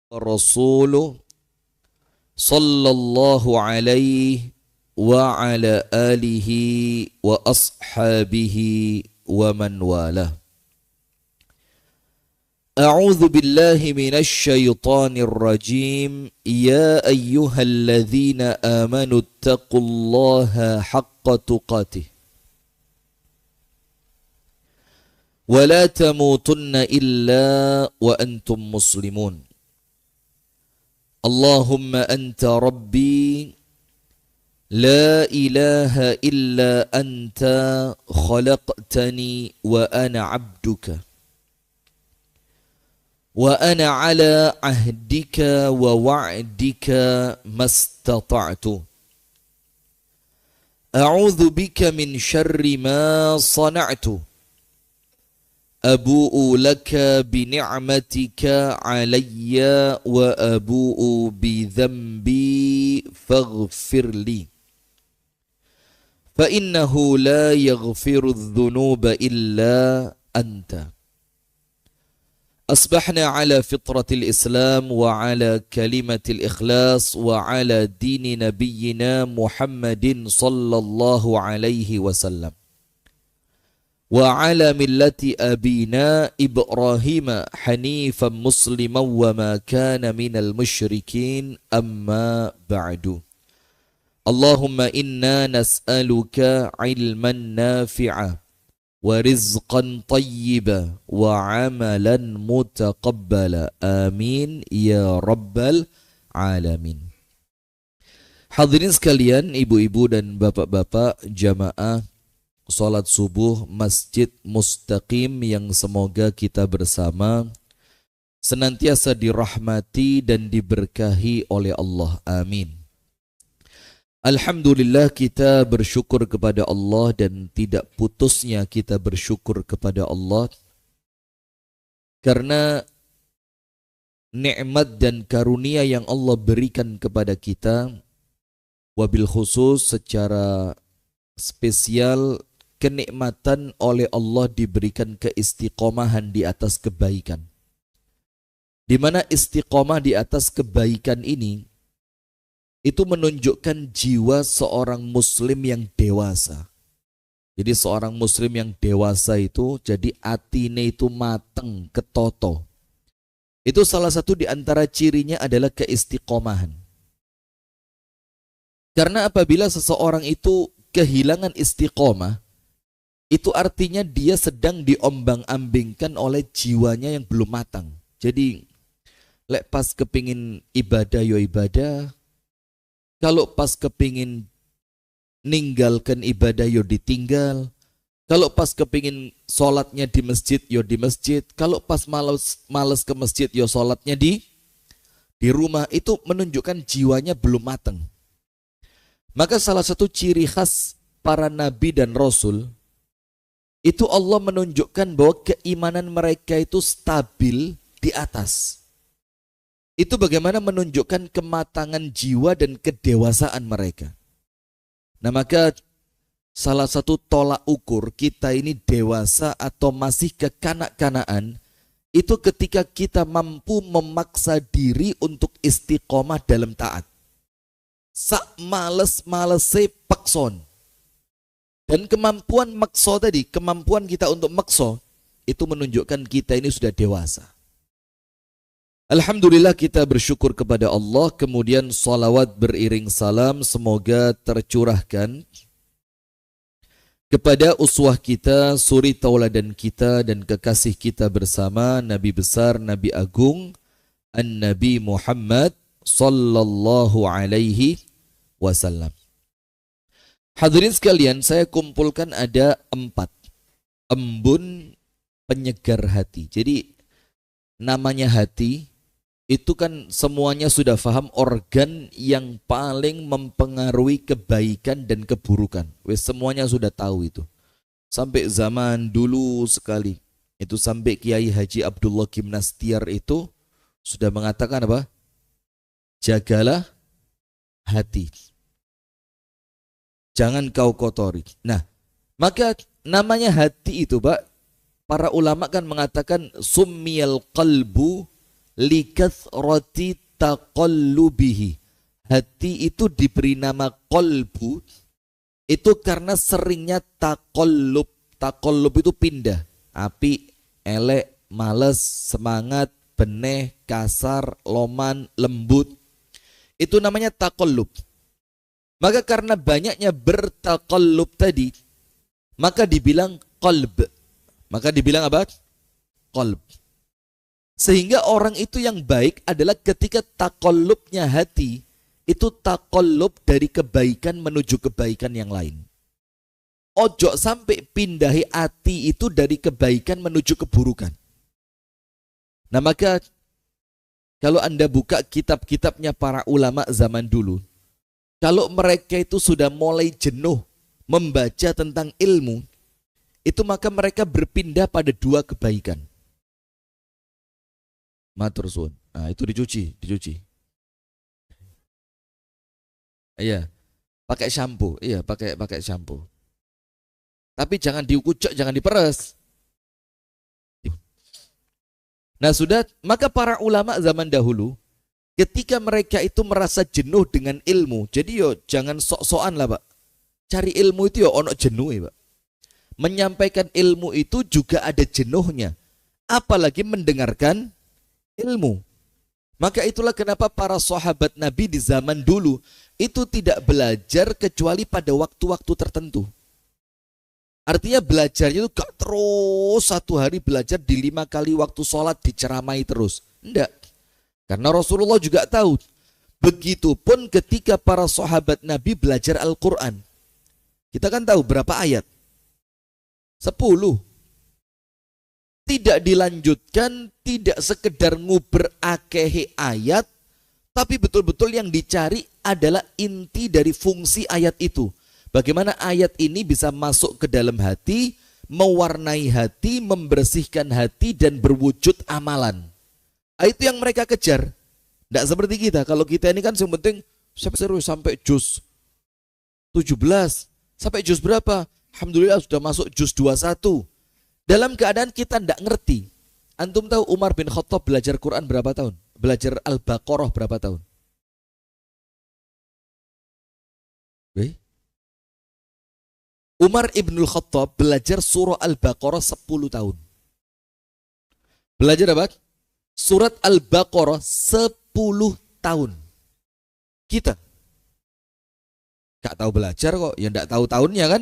Rasuluh sallallahu alaihi wa ala alihi wa ashabihi wa man walah. A'udzu billahi minasy syaithanir rajim. Ya ayyuhalladzina amanu taqullaha haqqa tuqatih wa la tamutunna illa wa antum muslimun. Allahumma anta rabbi la ilaha illa anta khalaqtani wa ana abduka wa ana ala ahdika wa wa'dika mastata'tu a'udzu bika min syarri ma sana'tu abu'u laka bini'matika alayya wa abu'u bidhanbi faghfirli fa innahu la yaghfiru adh-dhunuba illa anta. Asbahna ala fitratil Islam wa ala kalimatil ikhlas wa ala dini nabiyyina Muhammadin sallallahu alaihi wasallam wa ala millati abina Ibrahim hanifan musliman wa ma kana minal musyrikin amma ba'du. Allahumma inna nas'aluka ilman nafi'a wa rizqan tayyiba wa amalan mutaqabbala. Amin ya rabbal alamin. Hadirin sekalian, ibu-ibu dan bapak-bapak jamaah salat subuh Masjid Mustaqim yang semoga kita bersama senantiasa dirahmati dan diberkahi oleh Allah. Amin. Alhamdulillah, kita bersyukur kepada Allah dan tidak putusnya kita bersyukur kepada Allah karena nikmat dan karunia yang Allah berikan kepada kita, wabil khusus secara spesial kenikmatan oleh Allah diberikan keistiqomahan di atas kebaikan. Di mana istiqomah di atas kebaikan ini itu menunjukkan jiwa seorang muslim yang dewasa. Jadi seorang muslim yang dewasa itu jadi atine itu mateng, ketoto. Itu salah satu di antara cirinya adalah keistiqomahan. Karena apabila seseorang itu kehilangan istiqomah, itu artinya dia sedang diombang-ambingkan oleh jiwanya yang belum matang. Jadi lek pas kepingin ibadah yo ibadah, kalau pas kepingin ninggalkan ibadah yo ditinggal, kalau pas kepingin sholatnya di masjid yo di masjid, kalau pas males ke masjid yo sholatnya di rumah. Itu menunjukkan jiwanya belum matang. Maka salah satu ciri khas para nabi dan rasul itu Allah menunjukkan bahwa keimanan mereka itu stabil di atas. Itu bagaimana menunjukkan kematangan jiwa dan kedewasaan mereka. Nah, maka salah satu tolak ukur kita ini dewasa atau masih kekanak-kanaan itu ketika kita mampu memaksa diri untuk istiqomah dalam taat. Sak males-malese pakson. Dan kemampuan makso tadi, kemampuan kita untuk makso, itu menunjukkan kita ini sudah dewasa. Alhamdulillah, kita bersyukur kepada Allah. Kemudian salawat beriring salam semoga tercurahkan kepada uswah kita, suri tauladan kita dan kekasih kita bersama, Nabi besar, Nabi agung, An-Nabi Muhammad sallallahu alaihi wasallam. Hadirin sekalian, saya kumpulkan ada 4 embun penyegar hati. Jadi namanya hati itu kan semuanya sudah paham organ yang paling mempengaruhi kebaikan dan keburukan. Semuanya sudah tahu itu. Sampai zaman dulu sekali, itu sampai Kiai Haji Abdullah Gimnastiar itu sudah mengatakan apa? Jagalah hati, jangan kau kotori. Nah, maka namanya hati itu, Pak, para ulama kan mengatakan summiyal qalbu likathrati taqallubihi. Hati itu diberi nama qalbu itu karena seringnya taqallub. Taqallub itu pindah. Api, elek, males, semangat, beneh, kasar, loman, lembut. Itu namanya taqallub. Maka karena banyaknya bertaqallub tadi, maka dibilang qalb. Maka dibilang apa? Qalb. Sehingga orang itu yang baik adalah ketika taqallubnya hati, itu taqallub dari kebaikan menuju kebaikan yang lain. Ojo sampai pindahi hati itu dari kebaikan menuju keburukan. Nah maka kalau Anda buka kitab-kitabnya para ulama zaman dulu, kalau mereka itu sudah mulai jenuh membaca tentang ilmu, itu maka mereka berpindah pada dua kebaikan. Matur suwun. Nah itu dicuci. Iya, pakai shampoo. Iya, pakai shampoo. Tapi jangan diukucek, jangan diperes. Nah sudah, maka para ulama zaman dahulu ketika mereka itu merasa jenuh dengan ilmu, jadi yo jangan sok-sokan lah Pak. Cari ilmu itu yo ono jenuh ya Pak. Menyampaikan ilmu itu juga ada jenuhnya. Apalagi mendengarkan ilmu. Maka itulah kenapa para sahabat Nabi di zaman dulu itu tidak belajar kecuali pada waktu-waktu tertentu. Artinya belajarnya itu gak terus satu hari belajar di 5 kali waktu sholat diceramai terus. Enggak. Karena Rasulullah juga tahu. Begitupun ketika para sahabat Nabi belajar Al-Quran. Kita kan tahu berapa ayat? 10. Tidak dilanjutkan, tidak sekedar nguber akehi ayat, tapi betul-betul yang dicari adalah inti dari fungsi ayat itu. Bagaimana ayat ini bisa masuk ke dalam hati, mewarnai hati, membersihkan hati, dan berwujud amalan. Itu yang mereka kejar. Tidak seperti kita. Kalau kita ini kan yang penting sampai juz 17. Sampai juz berapa? Alhamdulillah sudah masuk juz 21. Dalam keadaan kita tidak ngerti. Antum tahu Umar bin Khattab belajar Quran berapa tahun? Belajar Al-Baqarah berapa tahun? Umar ibnul Khattab belajar surah Al-Baqarah 10 tahun. Belajar apa? Surat Al-Baqarah 10 tahun. Kita gak tahu belajar kok. Ya gak tahu tahunnya kan.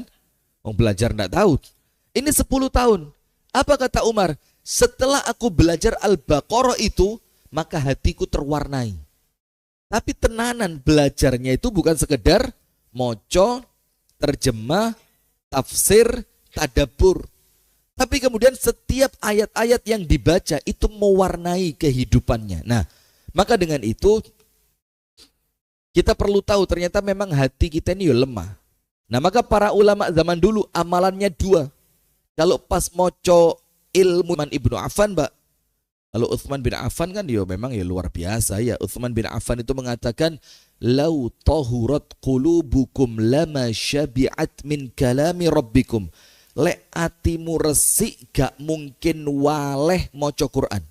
Mau belajar gak tahu. Ini 10 tahun. Apa kata Umar? Setelah aku belajar Al-Baqarah itu, maka hatiku terwarnai. Tapi tenanan belajarnya itu bukan sekedar moco, terjemah, tafsir, tadabbur. Tapi kemudian setiap ayat-ayat yang dibaca itu mewarnai kehidupannya. Nah, maka dengan itu kita perlu tahu ternyata memang hati kita ini lemah. Nah, maka para ulama zaman dulu amalannya 2. Kalau pas moco ilmu Utsman ibnu Affan, Mbak. Kalau Utsman bin Affan kan memang luar biasa ya. Utsman bin Affan itu mengatakan, "Lau tahurat qulubukum lama syabi'at min kalami rabbikum." Lek atimu resik gak mungkin waleh moco Quran.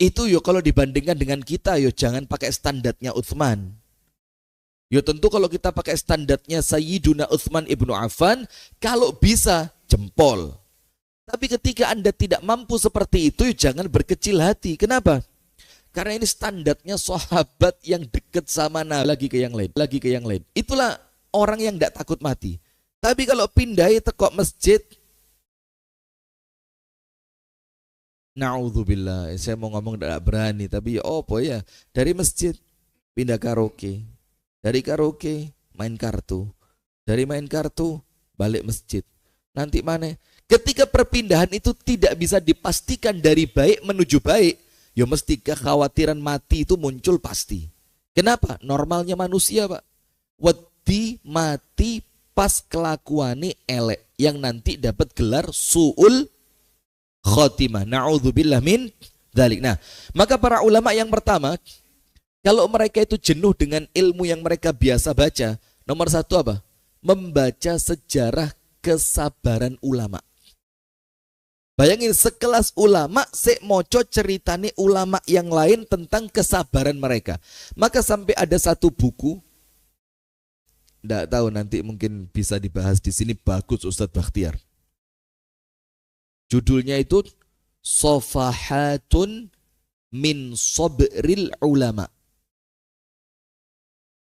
Itu kalau dibandingkan dengan kita jangan pakai standarnya Utsman. Tentu kalau kita pakai standarnya Sayyiduna Utsman ibnu Affan, kalau bisa jempol. Tapi ketika Anda tidak mampu seperti itu, jangan berkecil hati. Kenapa? Karena ini standarnya sahabat yang dekat sama Nabi, lagi ke yang lain. Itulah orang yang tidak takut mati. Tapi kalau pindahi tekok masjid, na'udzubillah, saya mau ngomong tidak berani, tapi dari masjid pindah karaoke. Dari karaoke main kartu. Dari main kartu balik masjid. Nanti mana? Ketika perpindahan itu tidak bisa dipastikan dari baik menuju baik, mesti kekhawatiran mati itu muncul pasti. Kenapa? Normalnya manusia, Pak. Wedi mati pas kelakuane elek yang nanti dapat gelar su'ul khotimah. Na'udzubillah min dzalik. Nah, maka para ulama yang pertama, kalau mereka itu jenuh dengan ilmu yang mereka biasa baca, nomor 1 apa? Membaca sejarah kesabaran ulama. Bayangin sekelas ulama sek moco ceritane ulama yang lain tentang kesabaran mereka. Maka sampai ada satu buku, nggak tahu nanti mungkin bisa dibahas di sini, bagus Ustadz Bakhtiar. Judulnya itu Sofahatun min Sobril Ulama.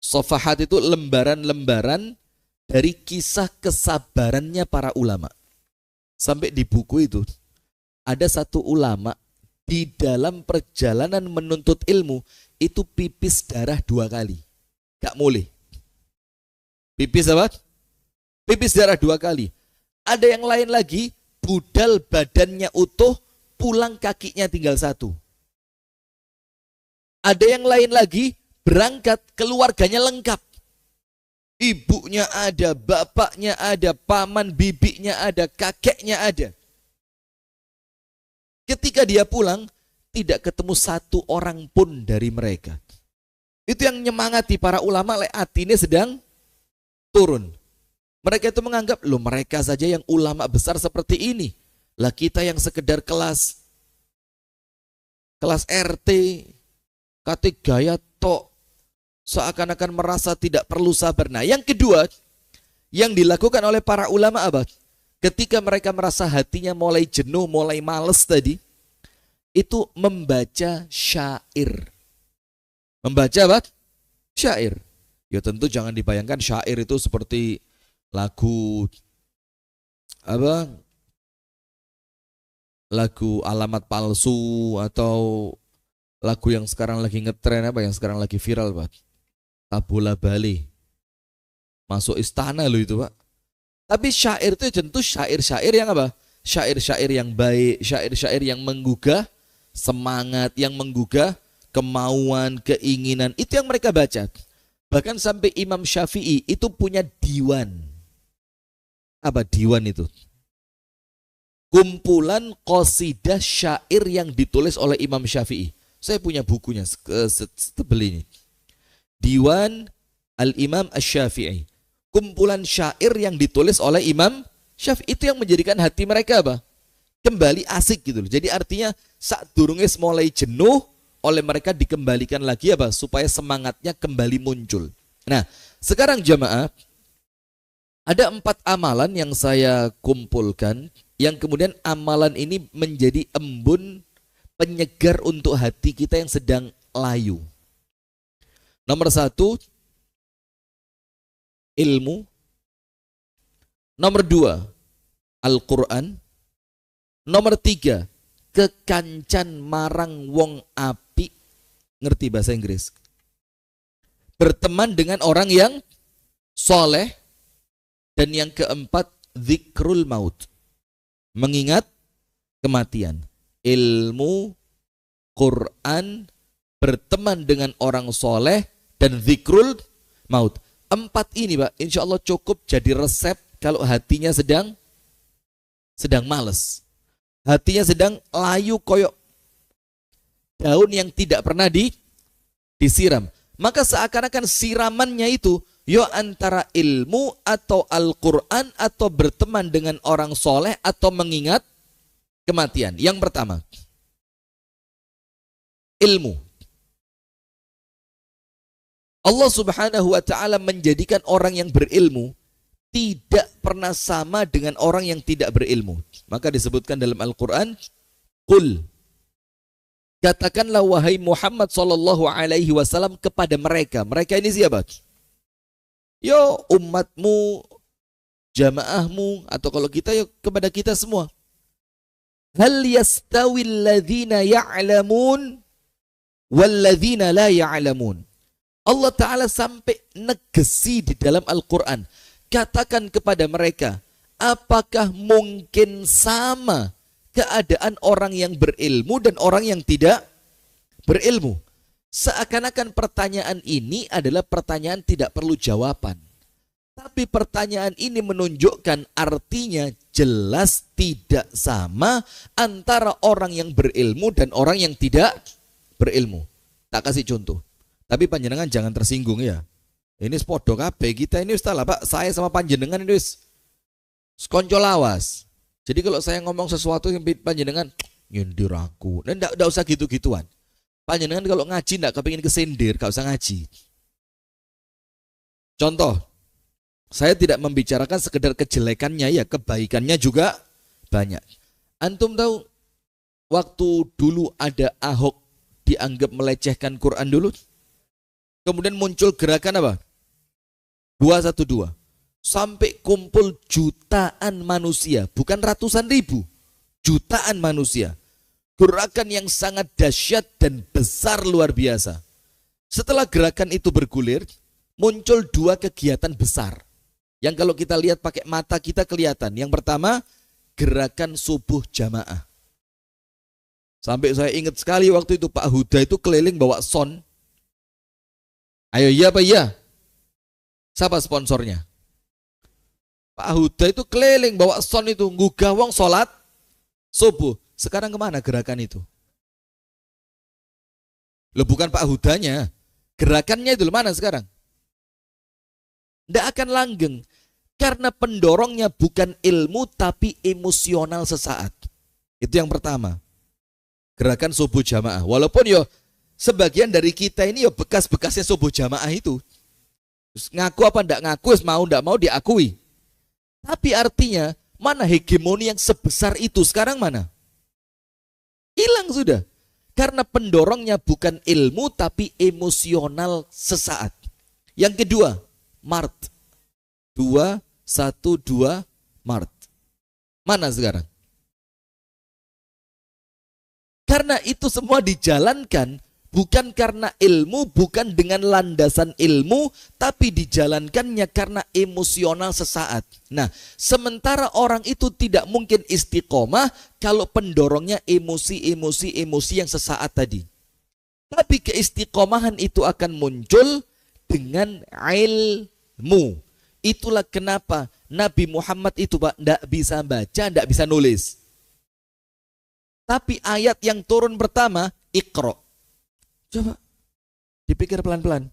Sofahat itu lembaran-lembaran dari kisah kesabarannya para ulama. Sampai di buku itu ada satu ulama di dalam perjalanan menuntut ilmu itu pipis darah 2 kali. Gak boleh. Pipis apa? Pipis darah 2 kali. Ada yang lain lagi, budal badannya utuh, pulang kakinya tinggal 1. Ada yang lain lagi, berangkat keluarganya lengkap. Ibunya ada, bapaknya ada, paman bibinya ada, kakeknya ada. Ketika dia pulang, tidak ketemu 1 orang pun dari mereka. Itu yang nyemangati para ulama, atine sedang turun. Mereka itu menganggap, loh mereka saja yang ulama besar seperti ini. Lah kita yang sekedar kelas RT, kate gaya tok, seakan-akan merasa tidak perlu sabar. Nah yang kedua, yang dilakukan oleh para ulama apa? Ketika mereka merasa hatinya mulai jenuh, mulai males tadi, itu membaca syair. Membaca apa? Syair. Ya tentu jangan dibayangkan syair itu seperti lagu apa? Lagu alamat palsu atau lagu yang sekarang lagi ngetren apa, yang sekarang lagi viral, Pak. Tabola Bali. Masuk istana loh itu, Pak. Tapi syair itu tentu syair-syair yang apa? Syair-syair yang baik, syair-syair yang menggugah semangat, yang menggugah kemauan, keinginan. Itu yang mereka baca. Bahkan sampai Imam Syafi'i itu punya diwan. Apa diwan itu? Kumpulan qasidah syair yang ditulis oleh Imam Syafi'i. Saya punya bukunya setebel ini. Diwan Al-Imam Asy-Syafi'i. Kumpulan syair yang ditulis oleh Imam Syafi'i. Itu yang menjadikan hati mereka apa? Kembali asik gitu loh. Jadi artinya saat durungnya mulai jenuh, oleh mereka dikembalikan lagi apa? Supaya semangatnya kembali muncul. Nah, sekarang jamaah, ada 4 amalan yang saya kumpulkan, yang kemudian amalan ini menjadi embun penyegar untuk hati kita yang sedang layu. Nomor 1, ilmu. Nomor 2, Al-Quran. Nomor 3, kekancan marang wong api. Ngerti bahasa Inggris? Berteman dengan orang yang soleh. Dan yang keempat, zikrul maut. Mengingat kematian. Ilmu, Quran, berteman dengan orang soleh, dan zikrul maut. 4 ini, Pak, insya Allah cukup jadi resep kalau hatinya sedang males. Hatinya sedang layu koyok daun yang tidak pernah disiram. Maka seakan-akan siramannya itu yo antara ilmu atau Al-Quran atau berteman dengan orang soleh atau mengingat kematian. Yang pertama, ilmu. Allah Subhanahu wa ta'ala menjadikan orang yang berilmu tidak pernah sama dengan orang yang tidak berilmu. Maka disebutkan dalam Al-Quran, Qul, katakanlah wahai Muhammad sallallahu alaihi wasallam kepada mereka. Mereka ini siapa? Yo umatmu, jamaahmu, atau kalau kita yo kepada kita semua. Hal yastawil ladzina ya'lamun wal ladzina la ya'lamun. Allah Ta'ala sampai negesi di dalam Al-Quran. Katakan kepada mereka, apakah mungkin sama keadaan orang yang berilmu dan orang yang tidak berilmu? Seakan-akan pertanyaan ini adalah pertanyaan tidak perlu jawaban. Tapi pertanyaan ini menunjukkan artinya jelas tidak sama antara orang yang berilmu dan orang yang tidak berilmu. Tak kasih contoh. Tapi panjenengan jangan tersinggung ya. Ini podo kabeh kita ini ustaz lah Pak. Saya sama panjenengan ini wis konco lawas. Jadi kalau saya ngomong sesuatu yang panjenengan nyindir aku, dan enggak usah gitu-gituan. Panjenengan kalau ngaji enggak kepengin kesindir, enggak usah ngaji. Contoh, saya tidak membicarakan sekedar kejelekannya ya, kebaikannya juga banyak. Antum tahu waktu dulu ada Ahok dianggap melecehkan Quran dulu, kemudian muncul gerakan apa? 212. Sampai kumpul jutaan manusia, bukan ratusan ribu, jutaan manusia. Gerakan yang sangat dahsyat dan besar luar biasa. Setelah gerakan itu bergulir, muncul dua kegiatan besar. Yang kalau kita lihat pakai mata kita kelihatan. Yang pertama, gerakan subuh jamaah. Sampai saya ingat sekali waktu itu Pak Huda itu keliling bawa son. Ayo iya apa iya? Siapa sponsornya? Pak Huda itu keliling bawa son itu, nggugah wong sholat subuh. Sekarang kemana gerakan itu? Loh bukan Pak Hudanya, gerakannya itu mana sekarang? Tidak akan langgeng, karena pendorongnya bukan ilmu tapi emosional sesaat. Itu yang pertama. Gerakan subuh jamaah. Walaupun yo sebagian dari kita ini yo bekas-bekasnya subuh jamaah itu. Ngaku apa ndak ngaku, mau ndak mau diakui. Tapi artinya, mana hegemoni yang sebesar itu sekarang mana? Hilang sudah. Karena pendorongnya bukan ilmu tapi emosional sesaat. Yang kedua, Mart. 212 Mart. Mana sekarang? Karena itu semua dijalankan bukan karena ilmu, bukan dengan landasan ilmu, tapi dijalankannya karena emosional sesaat. Nah, sementara orang itu tidak mungkin istiqomah kalau pendorongnya emosi yang sesaat tadi. Tapi keistiqomahan itu akan muncul dengan ilmu. Itulah kenapa Nabi Muhammad itu Pak tidak bisa baca, tidak bisa nulis. Tapi ayat yang turun pertama, Iqra. Coba dipikir pelan-pelan.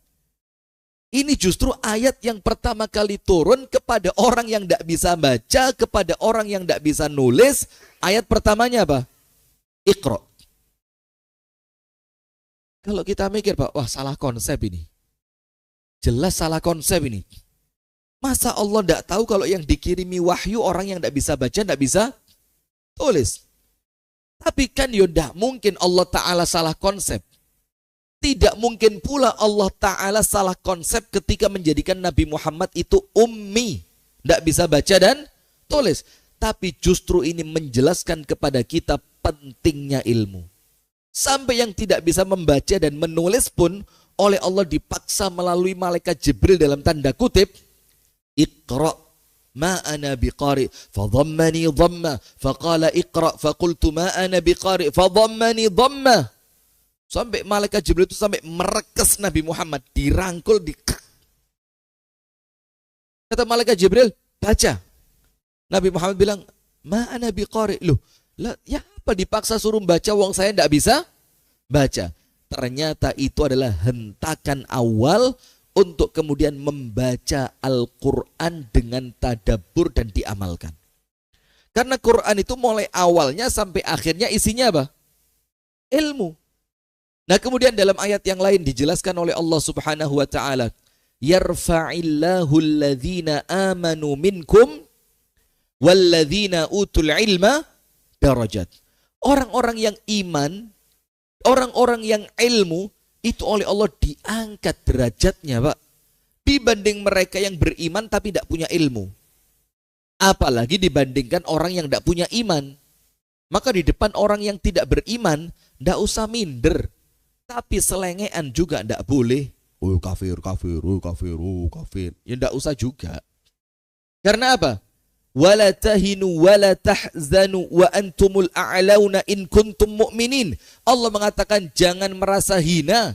Ini justru ayat yang pertama kali turun kepada orang yang tidak bisa baca, kepada orang yang tidak bisa nulis. Ayat pertamanya apa? Iqra. Kalau kita mikir Pak, wah salah konsep ini. Jelas salah konsep ini. Masa Allah tidak tahu kalau yang dikirimi wahyu orang yang tidak bisa baca, tidak bisa tulis. Tapi kan ya tidak mungkin Allah Ta'ala salah konsep. Tidak mungkin pula Allah Ta'ala salah konsep ketika menjadikan Nabi Muhammad itu ummi. Tidak bisa baca dan tulis. Tapi justru ini menjelaskan kepada kita pentingnya ilmu. Sampai yang tidak bisa membaca dan menulis pun oleh Allah dipaksa melalui malaikat Jibril dalam tanda kutip. Iqra ma ana biqari fadhammani dhamma faqala iqra faqultu ma ana biqari fadhammani dhamma. Sampai malaikat Jibril itu sampai merekes Nabi Muhammad, dirangkul, kata malaikat Jibril, baca. Nabi Muhammad bilang, ma ana biqari. Loh, ya apa dipaksa suruh baca wong saya tidak bisa baca. Ternyata itu adalah hentakan awal untuk kemudian membaca Al-Quran dengan tadabbur dan diamalkan. Karena Quran itu mulai awalnya sampai akhirnya isinya apa? Ilmu. Nah kemudian dalam ayat yang lain dijelaskan oleh Allah Subhanahu wa ta'ala, yarfa'illahu alladhina amanu minkum walladhina utul ilma darajat. Orang-orang yang iman, orang-orang yang ilmu itu oleh Allah diangkat derajatnya Pak, dibanding mereka yang beriman tapi tidak punya ilmu. Apalagi dibandingkan orang yang tidak punya iman. Maka di depan orang yang tidak beriman tidak usah minder, tapi selengean juga tidak boleh. Oh kafir, kafir, oh kafir, oh kafir. Ya tidak usah juga. Karena apa? Wala tahinu wala tahzanu wa antumul a'launa in kuntum mu'minin. Allah mengatakan jangan merasa hina,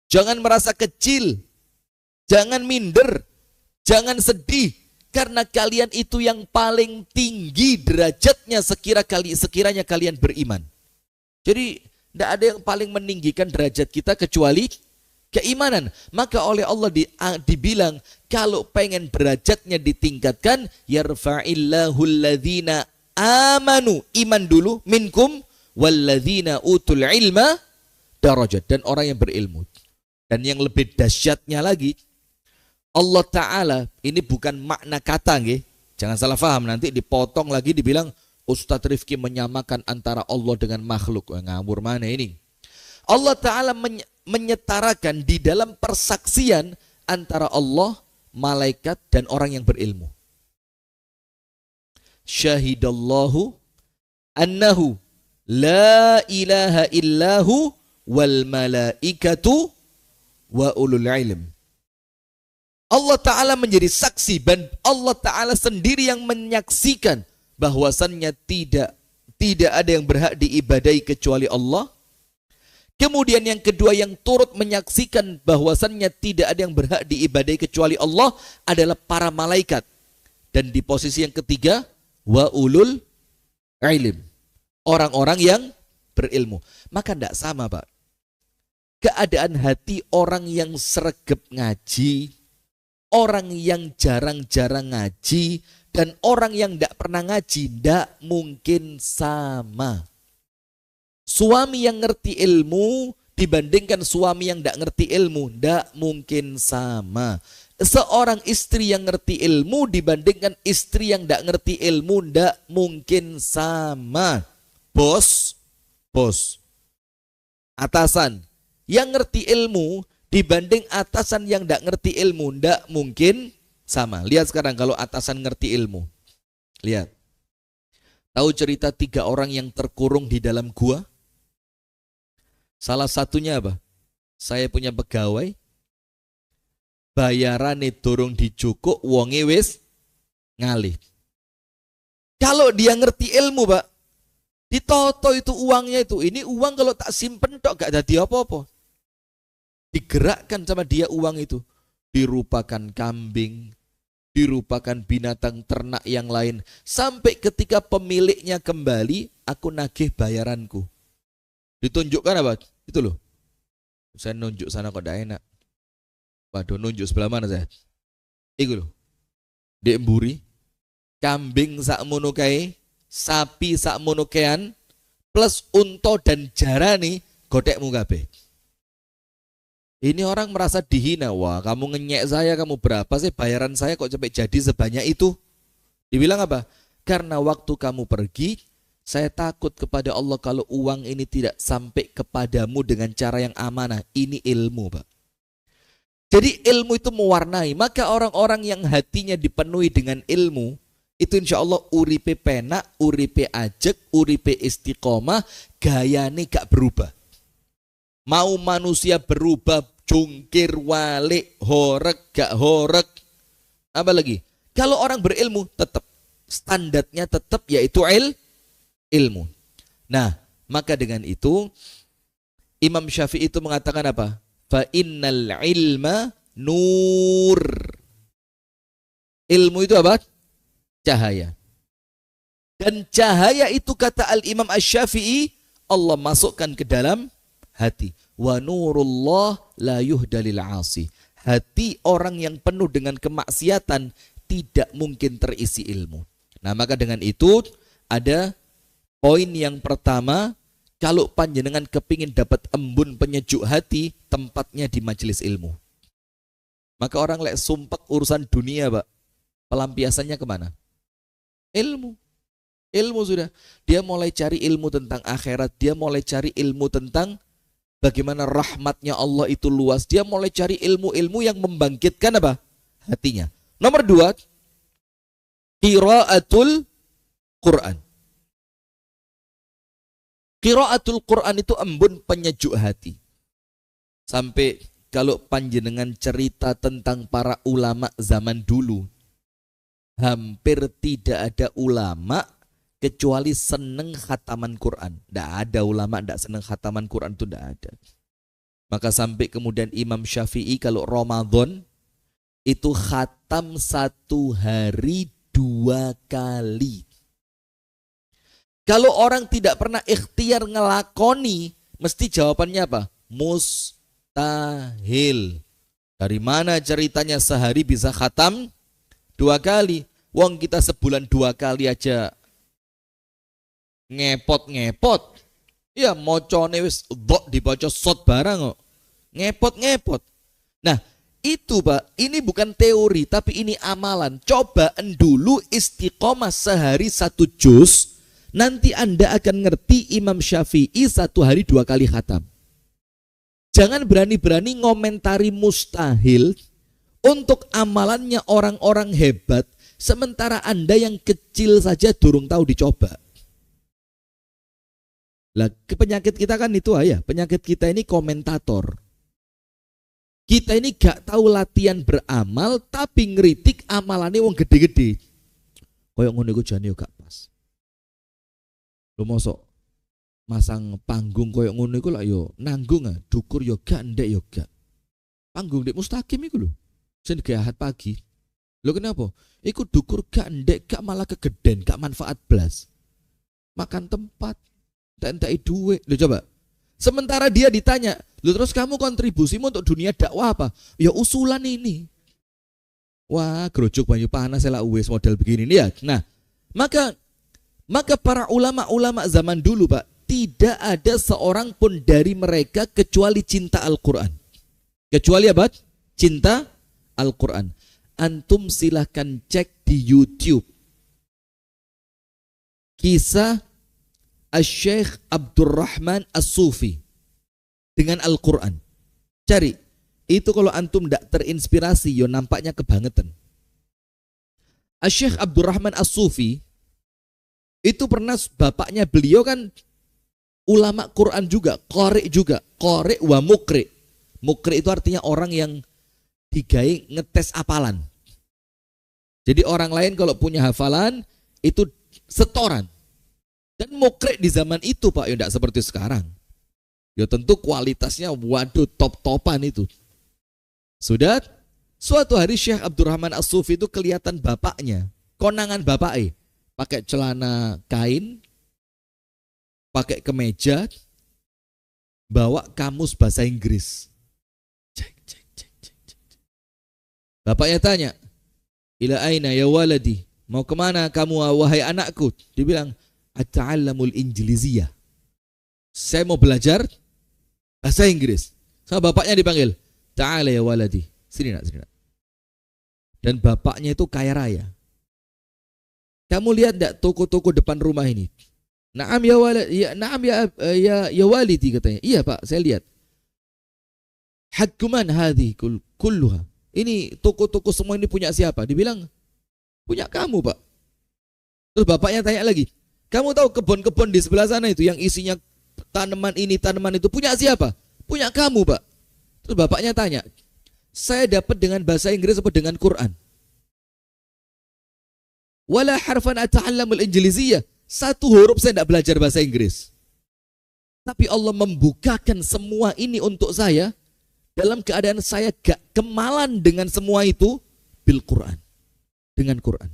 jangan merasa kecil, jangan minder, jangan sedih, karena kalian itu yang paling tinggi derajatnya sekiranya kalian beriman. Jadi tidak ada yang paling meninggikan derajat kita kecuali keimanan. Maka oleh Allah dibilang kalau pengen derajatnya ditingkatkan, yarfa'illahu alladzina amanu, iman dulu, minkum walladzina utul ilma darajat, dan orang yang berilmu. Dan yang lebih dahsyatnya lagi, Allah Ta'ala, ini bukan makna kata, nggih. Jangan salah paham, nanti dipotong lagi dibilang Ustadz Rifki menyamakan antara Allah dengan makhluk. Ngawur mana ini? Allah Ta'ala menyetarakan di dalam persaksian antara Allah, malaikat, dan orang yang berilmu. Syahidallahu annahu la ilaha illahu wal malaikatu wa ulul ilm. Allah Ta'ala menjadi saksi, dan Allah Ta'ala sendiri yang menyaksikan bahwasannya tidak ada yang berhak diibadahi kecuali Allah. Kemudian yang kedua yang turut menyaksikan bahwasannya tidak ada yang berhak diibadahi kecuali Allah adalah para malaikat. Dan di posisi yang ketiga, wa ulul ilm, orang-orang yang berilmu. Maka tidak sama, Pak. Keadaan hati orang yang sregep ngaji, orang yang jarang-jarang ngaji, dan orang yang tidak pernah ngaji tidak mungkin sama. Suami yang ngerti ilmu dibandingkan suami yang tidak ngerti ilmu tidak mungkin sama. Seorang istri yang ngerti ilmu dibandingkan istri yang tidak ngerti ilmu tidak mungkin sama. Bos, atasan yang ngerti ilmu dibanding atasan yang tidak ngerti ilmu tidak mungkin sama. Lihat sekarang kalau atasan ngerti ilmu. Lihat. Tahu cerita 3 orang yang terkurung di dalam gua? Salah satunya apa? Saya punya pegawai, bayarane durung dicukuk, wonge wis ngalih. Kalau dia ngerti ilmu, Pak, ditoto itu uangnya itu. Ini uang kalau tak simpen tok gak jadi apa-apa. Digerakkan sama dia uang itu. Dirupakan kambing, dirupakan binatang ternak yang lain. Sampai ketika pemiliknya kembali, aku nagih bayaranku. Ditunjukkan apa? Itu loh. Saya nunjuk sana kok tidak enak. Waduh, nunjuk sebelah mana saya? Itu loh. Dek mburi, kambing sak mono kae, sapi sak mono kean, plus unta dan jarani godekmu kabeh. Ini orang merasa dihina. Wah, kamu ngenyek saya, kamu berapa sih bayaran saya kok sampai jadi sebanyak itu? Dibilang apa? Karena waktu kamu pergi, saya takut kepada Allah kalau uang ini tidak sampai kepadamu dengan cara yang amanah. Ini ilmu, Pak. Jadi ilmu itu mewarnai. Maka orang-orang yang hatinya dipenuhi dengan ilmu, itu insya Allah uripe penak, uripe ajek, uripe istiqomah, gayane gak berubah. Mau manusia berubah, jungkir, walik, horek, gak horek, apa lagi? Kalau orang berilmu tetap, standarnya tetap yaitu ilmu. Nah, maka dengan itu Imam Syafi'i itu mengatakan apa? Fa innal ilma nur. Ilmu itu apa? Cahaya. Dan cahaya itu kata Al-Imam Asy-Syafi'i, Allah masukkan ke dalam hati. Wa nurullah la yuhdalil 'asi. Hati orang yang penuh dengan kemaksiatan tidak mungkin terisi ilmu. Nah, maka dengan itu ada poin yang pertama, kalau panjenengan kepingin dapat embun penyejuk hati, tempatnya di majelis ilmu. Maka orang lek sumpek urusan dunia, Pak, pelampiasannya kemana? Ilmu. Ilmu sudah. Dia mulai cari ilmu tentang akhirat, dia mulai cari ilmu tentang bagaimana rahmatnya Allah itu luas. Dia mulai cari ilmu-ilmu yang membangkitkan apa? Hatinya. Nomor 2, qiraatul Quran. Qiraatul Quran itu embun penyejuk hati. Sampai kalau panjenengan cerita tentang para ulama zaman dulu, hampir tidak ada ulama kecuali seneng khataman Quran. Tidak ada ulama tidak seneng khataman Quran, itu tidak ada. Maka sampai kemudian Imam Syafi'i kalau Ramadan itu khatam 1 hari 2 kali. Kalau orang tidak pernah ikhtiar ngelakoni, mesti jawabannya apa? Mustahil. Dari mana ceritanya sehari bisa khatam 2 kali? Wong kita sebulan 2 kali aja ngepot-ngepot. Ya mocone wis dhok dibaca sot barang kok. Ngepot-ngepot. Nah, itu Pak, ini bukan teori tapi ini amalan. Cobaan dulu istiqomah sehari 1 juz. Nanti Anda akan ngerti Imam Syafi'i 1 hari 2 kali khatam. Jangan berani-berani ngomentari mustahil untuk amalannya orang-orang hebat, sementara Anda yang kecil saja durung tahu dicoba. Lah, penyakit kita kan itu ya, penyakit kita ini komentator. Kita ini gak tahu latihan beramal, tapi ngeritik amalannya wong gede-gede. Kayak ngono iku jane yo gak pas. Lu mosok masang panggung koyok ngono iku lak yo nanggung dukur yo gak ndek yo gak. Panggung ndek Mustaqim iku lho. Sing Ahad pagi. Lho kenapa? Iku dukur gak ndek gak malah kegeden, gak manfaat blas. Makan tempat, entek duit. Lho coba. Sementara dia ditanya, "Lho terus kamu kontribusimu untuk dunia dakwah apa?" Ya usulan ini. Wah, gerojok banyu panas lah wis model begini nih ya. Nah, maka para ulama-ulama zaman dulu, Pak, tidak ada seorang pun dari mereka kecuali cinta Al-Quran. Kecuali apa? Cinta Al-Quran. Antum silahkan cek di YouTube kisah Asy-Syaikh Abdurrahman As-Sufi dengan Al-Quran. Cari. Itu kalau antum tidak terinspirasi, yo nampaknya kebangetan. Asy-Syaikh Abdurrahman As-Sufi itu pernah, bapaknya beliau kan ulama Quran juga, qari juga, qari wa mukri. Mukri itu artinya orang yang digai ngetes hafalan. Jadi orang lain kalau punya hafalan itu setoran. Dan mukri di zaman itu Pak, ya tidak seperti sekarang. Ya tentu kualitasnya waduh top-topan itu. Sudah suatu hari Syekh Abdurrahman As-Sufi itu kelihatan bapaknya, konangan bapaknya, pakai celana kain, pakai kemeja, bawa kamus bahasa Inggris. Bapaknya tanya, "Ila aina ya waladi?" Mau kemana kamu wahai anakku? Dia bilang, "Ata'allamul Injiliziyah." Saya mau belajar bahasa Inggris. Sama bapaknya dipanggil, "Ta'ala ya waladi." Sini nak, sini nak. Dan bapaknya itu kaya raya. Kamu lihat enggak toko-toko depan rumah ini? Naam ya waladi, ya naam ya walidi katanya. Iya Pak, saya lihat. Hakkuman hadhi kulluha. Ini toko-toko semua ini punya siapa? Dibilang punya kamu Pak. Terus bapaknya tanya lagi, "Kamu tahu kebun-kebun di sebelah sana itu yang isinya tanaman ini, tanaman itu punya siapa?" "Punya kamu Pak." Terus bapaknya tanya, "Saya dapat dengan bahasa Inggris apa dengan Quran?" "Wala harfan ata'allamul Injiliziyah." 1 huruf saya tidak belajar bahasa Inggris. Tapi Allah membukakan semua ini untuk saya dalam keadaan saya gak kemalan dengan semua itu bil Quran. Dengan Quran.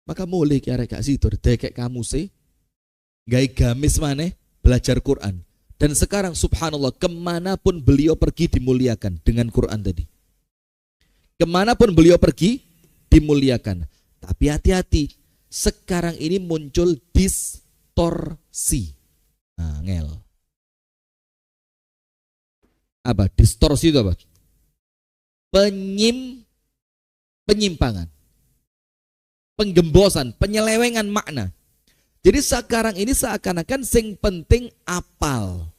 Maka mulai kira gak situ dekek kamu sih gai gamis maneh belajar Quran. Dan sekarang subhanallah kemanapun beliau pergi dimuliakan dengan Quran tadi. Kemanapun beliau pergi dimuliakan. Tapi hati-hati, sekarang ini muncul distorsi. Nah, ngel. Apa? Distorsi itu apa? Penyimpangan. Penggembosan, penyelewengan makna. Jadi sekarang ini seakan-akan sing penting apal.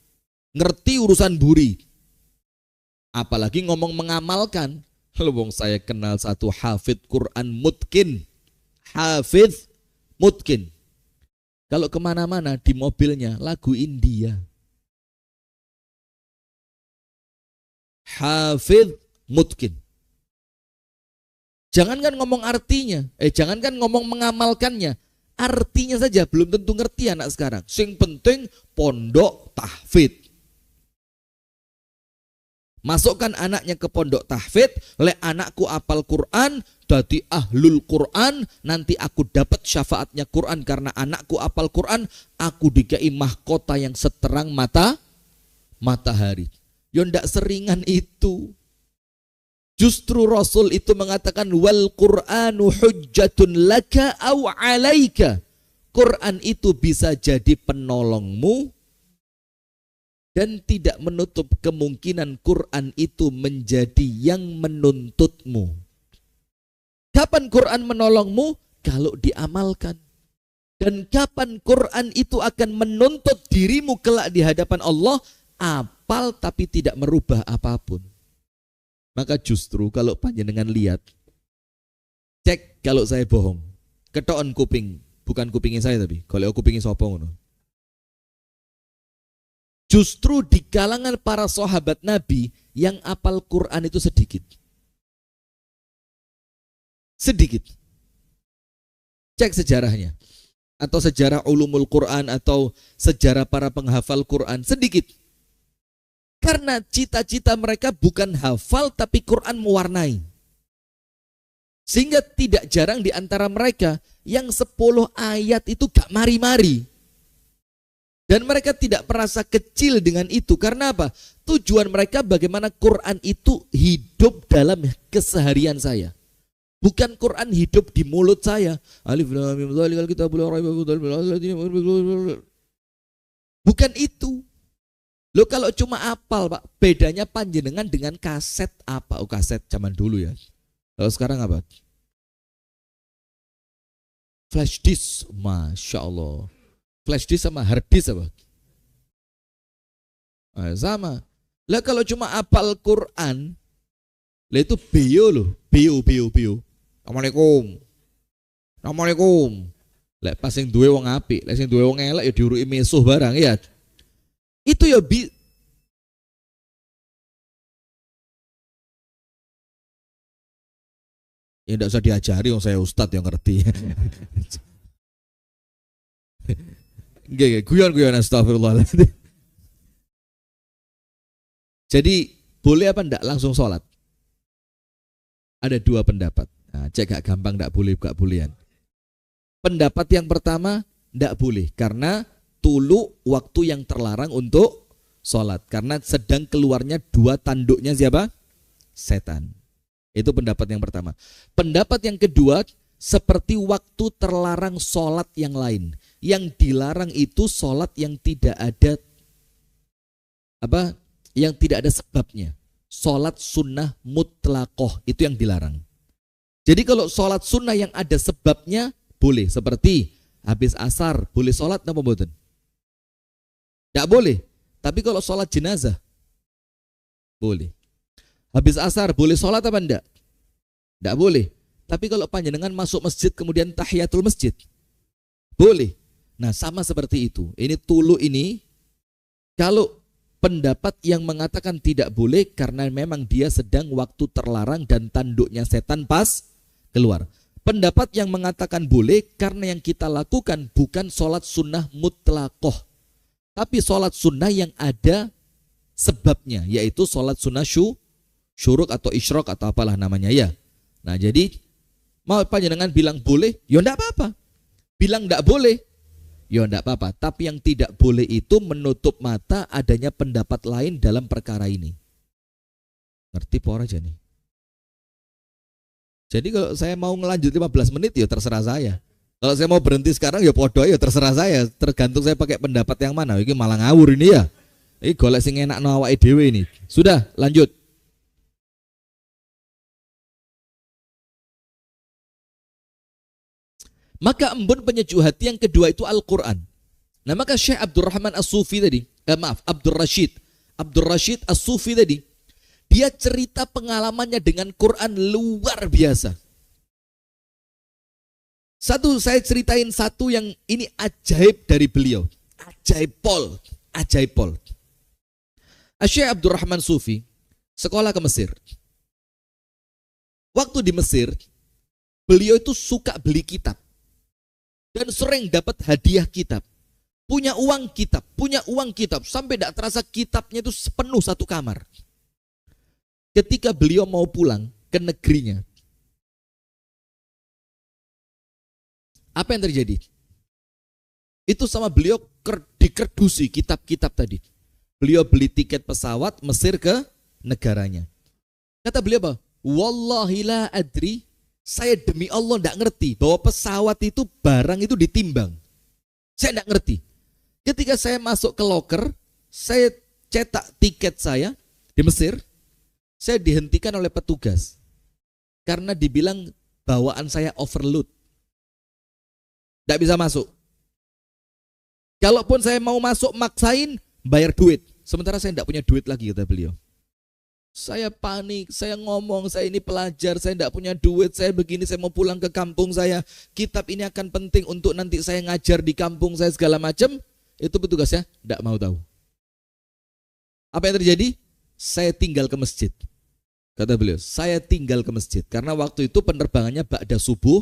Ngerti urusan buri. Apalagi ngomong mengamalkan. Wong saya kenal satu hafid Quran mutkin. Hafid mutkin. Kalau kemana-mana di mobilnya lagu India. Hafid mutkin. Jangankan ngomong artinya, jangankan ngomong mengamalkannya, artinya saja belum tentu ngerti anak sekarang. Sing penting pondok tahfidz. Masukkan anaknya ke pondok tahfidz, le anakku apal Quran, dadi ahlul Quran, nanti aku dapat syafaatnya Quran karena anakku apal Quran, aku dikai mahkota yang seterang matahari. Ya ndak seringan itu. Justru Rasul itu mengatakan wal Qur'anu hujjatun laka au alaika. Quran itu bisa jadi penolongmu dan tidak menutup kemungkinan Quran itu menjadi yang menuntutmu. Kapan Quran menolongmu? Kalau diamalkan. Dan kapan Quran itu akan menuntut dirimu kelak di hadapan Allah? Apal tapi tidak merubah apapun. Maka justru kalau panjenengan lihat, cek kalau saya bohong, ketokan kuping, bukan kupingnya saya tapi, kalau kupingnya sapa ngono. Justru di kalangan para sahabat Nabi yang apal Quran itu sedikit. Sedikit. Cek sejarahnya. Atau sejarah ulumul Quran atau sejarah para penghafal Quran, sedikit. Karena cita-cita mereka bukan hafal tapi Quran mewarnai. Sehingga tidak jarang di antara mereka yang 10 ayat itu gak mari-mari. Dan mereka tidak merasa kecil dengan itu. Karena apa? Tujuan mereka bagaimana Quran itu hidup dalam keseharian saya. Bukan Quran hidup di mulut saya. Alif lam mim dzalikal kitabul la raiba fihi. Bukan itu. Lo kalau cuma apal Pak, bedanya panjenengan dengan kaset apa? Oh kaset zaman dulu ya. Kalau sekarang apa? Flash disk, Masya Allah. Flash disk sama hard disk apa? Sama. Lah kalau cuma apal Quran, lah itu bio loh, bio. Assalamualaikum. Assalamualaikum. Lah pas sing duwe wong apik, lek sing duwe wong elek ya diuruki mesuh barang ya. Itu ya ya tidak usah diajari, saya ustadz yang ngerti. Nggih, guyon astagfirullahaladzim. Jadi boleh apa enggak langsung sholat? Ada 2 pendapat. Nah, cek gak gampang gak bolehan. Pendapat yang pertama enggak boleh karena tulu waktu yang terlarang untuk sholat. Karena sedang keluarnya 2 tanduknya siapa? Setan. Itu pendapat yang pertama. Pendapat yang kedua, seperti waktu terlarang sholat yang lain. Yang dilarang itu sholat yang tidak ada yang tidak ada sebabnya. Sholat sunnah mutlaqoh itu yang dilarang. Jadi kalau sholat sunnah yang ada sebabnya boleh. Seperti habis asar boleh sholat apa mboten? Tidak boleh. Tapi kalau sholat jenazah boleh. Habis asar boleh sholat apa enggak? Tidak boleh. Tapi kalau panjenengan masuk masjid kemudian tahiyatul masjid boleh. Nah sama seperti itu. Ini tulu ini kalau pendapat yang mengatakan tidak boleh karena memang dia sedang waktu terlarang dan tanduknya setan pas keluar. Pendapat yang mengatakan boleh karena yang kita lakukan bukan sholat sunnah mutlaqoh, tapi sholat sunnah yang ada sebabnya, yaitu sholat sunnah syuruk atau isyrok atau apalah namanya ya. Nah jadi mau panjenengan bilang boleh, ya enggak apa-apa. Bilang enggak boleh, ya enggak apa-apa. Tapi yang tidak boleh itu menutup mata adanya pendapat lain dalam perkara ini. Ngerti por aja nih. Jadi kalau saya mau ngelanjut 15 menit ya terserah saya. Kalau saya mau berhenti sekarang ya podo ya terserah saya. Tergantung saya pakai pendapat yang mana. Ini malah ngawur ini ya. Ini golek sing enak no awake dhewe ini. Sudah, lanjut. Maka embun penyejuk hati yang kedua itu Al-Quran. Nah maka Syekh Abdurrahman As-Sufi tadi, Abdul Rashid As-Sufi tadi, dia cerita pengalamannya dengan Quran luar biasa. Saya ceritain satu yang ini ajaib dari beliau. Ajaib pol. Syekh Abdurrahman Sufi sekolah ke Mesir. Waktu di Mesir, beliau itu suka beli kitab. Dan sering dapat hadiah kitab. Punya uang kitab. Sampai tidak terasa kitabnya itu sepenuh satu kamar. Ketika beliau mau pulang ke negerinya, apa yang terjadi? Itu sama beliau dikerdusi kitab-kitab tadi. Beliau beli tiket pesawat Mesir ke negaranya. Kata beliau apa? Wallahi la adri, saya demi Allah tidak ngerti bahwa pesawat itu barang itu ditimbang. Saya tidak ngerti. Ketika saya masuk ke loker, saya cetak tiket saya di Mesir, saya dihentikan oleh petugas karena dibilang bawaan saya overload. Tidak bisa masuk. Kalaupun saya mau masuk maksain, bayar duit. Sementara saya tidak punya duit lagi, kata beliau. Saya panik, saya ngomong, saya ini pelajar, saya tidak punya duit, saya begini, saya mau pulang ke kampung saya. Kitab ini akan penting untuk nanti saya ngajar di kampung saya segala macam. Itu petugasnya tidak mau tahu. Apa yang terjadi? Saya tinggal ke masjid. Kata beliau, saya tinggal ke masjid. Karena waktu itu penerbangannya ba'da subuh,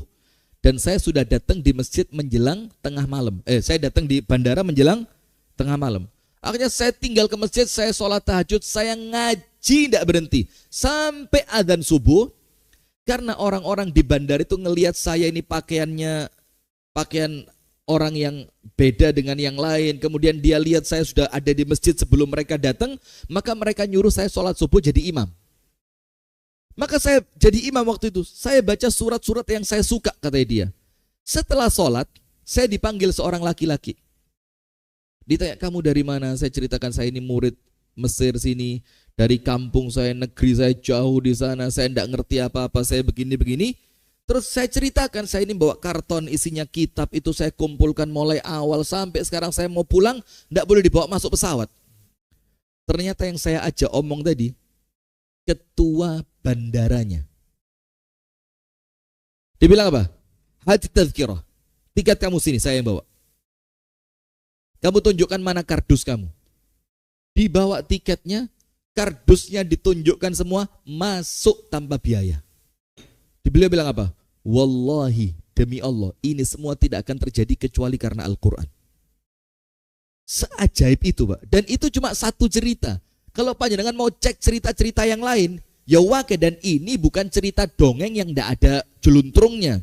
dan saya sudah datang di masjid menjelang tengah malam. Saya datang di bandara menjelang tengah malam. Akhirnya saya tinggal ke masjid, saya sholat tahajud, saya ngaji tidak berhenti sampai adzan subuh. Karena orang-orang di bandara itu ngelihat saya ini pakaian orang yang beda dengan yang lain. Kemudian dia lihat saya sudah ada di masjid sebelum mereka datang, maka mereka nyuruh saya sholat subuh jadi imam. Maka saya jadi imam waktu itu. Saya baca surat-surat yang saya suka, katanya dia. Setelah sholat, saya dipanggil seorang laki-laki. Ditanya, kamu dari mana? Saya ceritakan, saya ini murid Mesir sini, dari kampung saya, negeri saya jauh di sana, saya tidak ngerti apa-apa, saya begini-begini. Terus saya ceritakan, saya ini bawa karton isinya kitab, itu saya kumpulkan mulai awal sampai sekarang saya mau pulang, tidak boleh dibawa masuk pesawat. Ternyata yang saya ajak omong tadi, ketua bandaranya. Dia bilang apa? Haji tazkirah, tiket kamu sini, saya yang bawa. Kamu tunjukkan mana kardus kamu. Dibawa tiketnya, kardusnya ditunjukkan semua, masuk tanpa biaya. Beliau bilang apa? Wallahi, demi Allah, ini semua tidak akan terjadi kecuali karena Al-Quran. Seajaib itu, Pak. Dan itu cuma satu cerita. Kalau panjenengan mau cek cerita-cerita yang lain, ya wake, dan ini bukan cerita dongeng yang tidak ada jeluntrungnya.